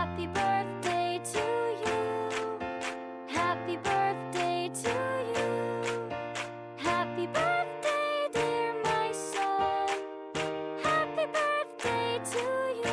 Happy birthday to you. Happy birthday to you. Happy birthday, dear my son. Happy birthday to you.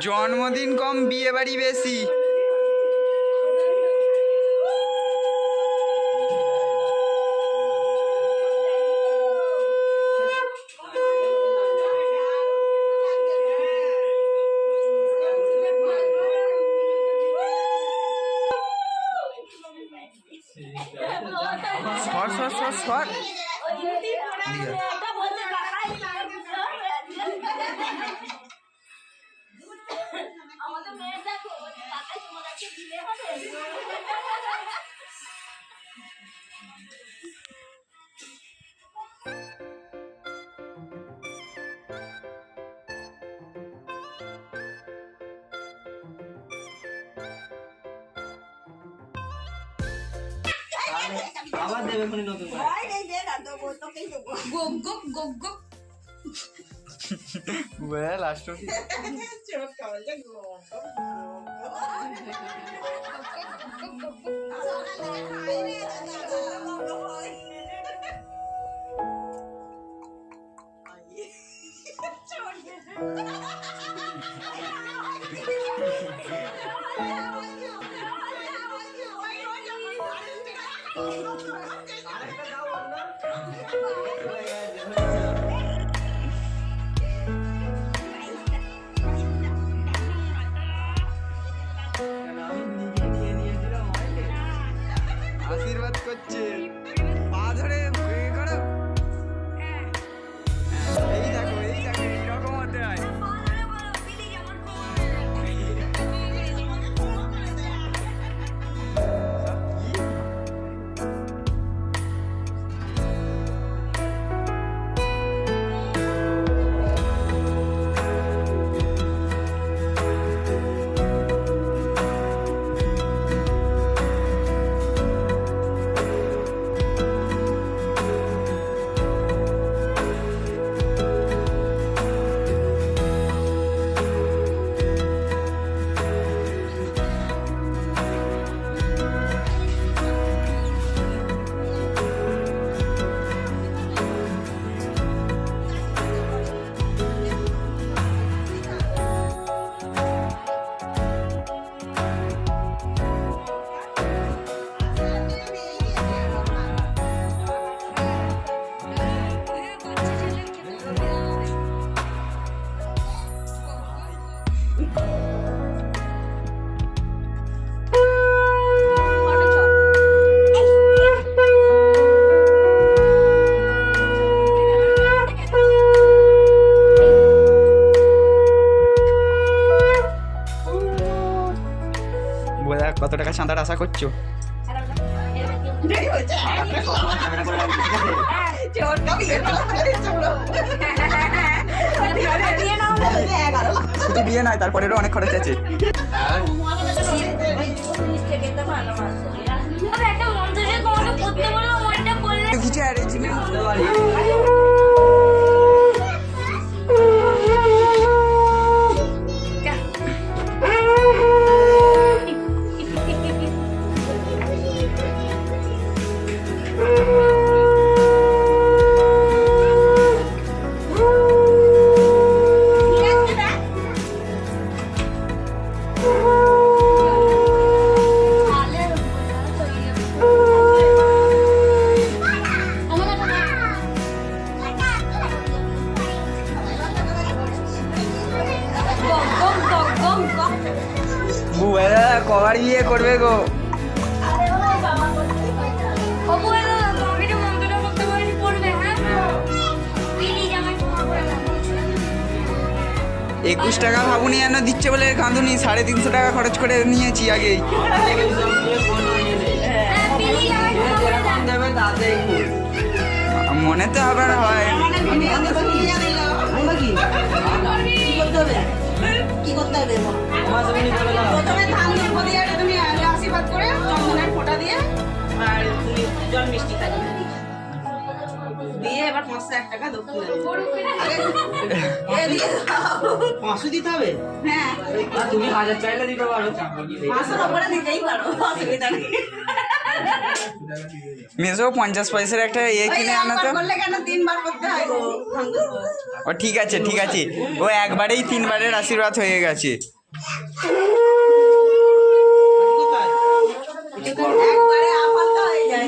জন্মদিন কম বিয়ে বাড়ি বেশি। সর সর সর সর আবার দেবে কোন নতুন করে এই দে না তো তোকেই দেবো গোপ গোপ গোপ গোপ ওয়েল লাস্ট কি চোখ কামাল যে গো আশীর্বাদ করছে পা ধরে এই দেখো এইরকম হতে হয়। কত টাকা চাঁদার আশা করছো? শুধু বিয়ে নয়, তারপরেও অনেক খরচ আছে। কিছু অ্যারেঞ্জমেন্ট 21 টাকা ভাবুনি যেন দিচ্ছে বলে কাঁদুনি, 350 টাকা খরচ করে নিয়েছি আগেই। যেরকম দেবে তাতেই খুব। মনে তো আবার হয়। কি করতে হবে আমার তুমি বলে দাও। প্রথমে ধান দুধ দিয়ে তুমি আশীর্বাদ করে চন্দনের ফোঁটা দিয়ে আর তুমি জল মিষ্টি খাবে দিয়ে এবার 501 টাকা দক্ষিণা দিয়ে দাও। 500 দিতে হবে? হ্যাঁ আর তুমি 1000 চাইলে দিতে পারো। 500 উপরে দিতেই পারো, অসুবিধা নেই। মেসো 50 পয়সার একটা কিনে আনো তো। করলে কেন 3 বার করতে হয় গো? ও ঠিক আছে ঠিক আছে, ও একবারেই 3 বারের আশীর্বাদ হয়ে গেছে। একবারে আফালটা হয়ে যায়।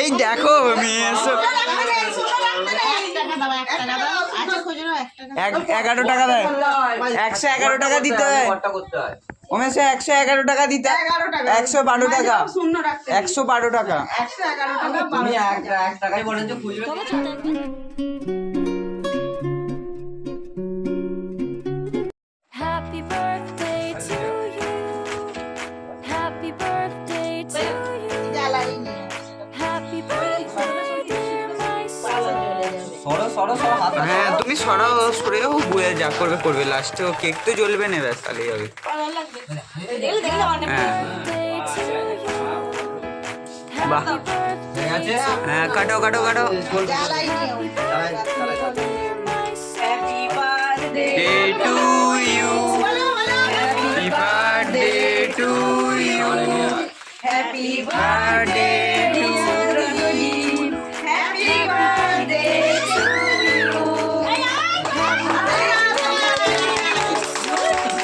এই দেখো মেসো 11 টাকা দেয়, 111 টাকা দিতে হয়। ঘরটা করতে হয়। ও মেসো 111 টাকা দিতে হয়। 11 টাকা 112 টাকা, শূন্য রাখতে 112 টাকা। 111 টাকা তুমি 1 টাকাই বলেন যে খুচরো Happy birthday to you. Happy birthday to you. জ্বালাই নিয়ে Happy birthday, dear my son. সরো হাত। হ্যাঁ তুমি সরাও, সরেও বুয়ে যা করবে করবে, লাস্টে ও কেক তো জ্বলবে না, ব্যাস তাহলেই হবে। হ্যাঁ বাহ, ঠিক আছে? হ্যাঁ কাটো কাটো কাটো। জ্বালাই নিয়ে happy birthday day to you, happy birthday to you, happy birthday to. Happy birthday to you.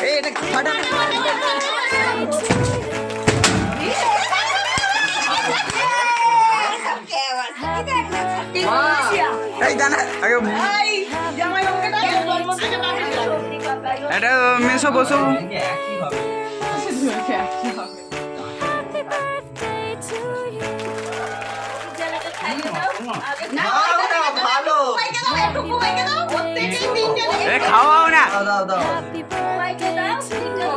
এই এটা ফাটা। এই জানা আগে জামাই বাবুকে এটা মেসো বসো। একই হবে। Happy birthday to you. ভালো। এ খাওয়াও না। দাও। Happy birthday to you.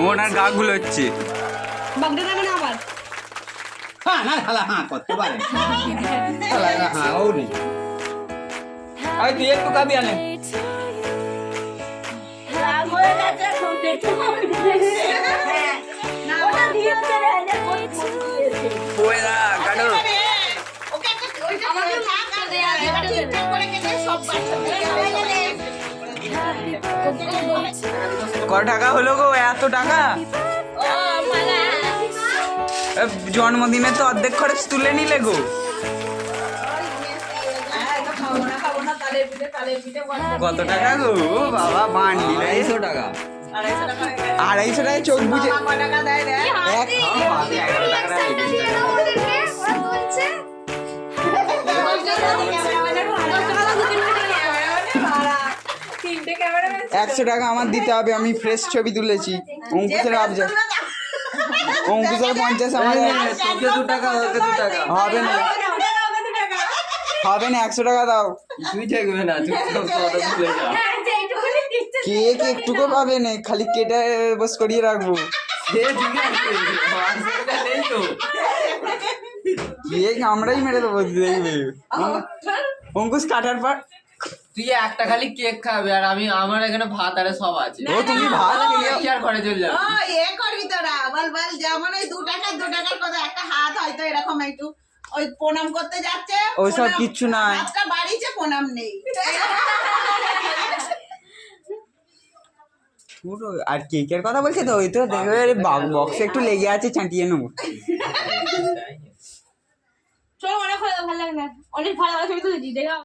ওনার গা গুলোচ্ছে। করতে পারে। ও নেই। আই তুই একটু কাবি আনে। ওরা কাটো। কত টাকা হলো গো? এত টাকা? জন্মদিনে তো অর্ধেক খরচ তুলে নিলে গো। কত টাকা গো? ও বাবা বান্ডিল 250 টাকা। 250 টাকায় চোখ বুঝে এক 11 টাকা একশো টাকা আমার দিতে হবে, আমি ফ্রেশ ছবি তুলেছি। অঙ্কুশের আবজা, অঙ্কুশের 50 আমার তোকে 2 টাকা ওকে 2 টাকা। হবে না, হবে না, 100 টাকা দাও। তুই দেখবে না, তুই তো কথা ভুলে যা। কেক একটুকু পাবে না, খালি কেটে বস করিয়ে রাখবো। সে ঠিক আছে, অসুবিধা নেই তো। কেক আমরাই মেরে দেবো, দেখবে। অঙ্কুশ কাটার পর তুই একটা খালি কেক খাবে আর আমি আমার এখানে ভাত আর সব আছে। ও তুমি ভাত খেয়ে কি আর ঘরে চলে যাবে। করবি তোরা বল যেমন ওই 2 টাকার কথা একটা হাত হয়তো এরকম একটু ওই প্রণাম করতে যাচ্ছে, ওইসব প্রণাম- কিচ্ছু নাই। হাতটা বাড়িছে, প্রণাম নেই। পুরো আর কেকের কথা বলছে তো, ওই তো দেখবে বক্সে একটু লেগে আছে, চাটিয়ে নেবো। চলো অনেক ভালো লাগে না, অনেক ভালো ছবি তুলেছি দেখা।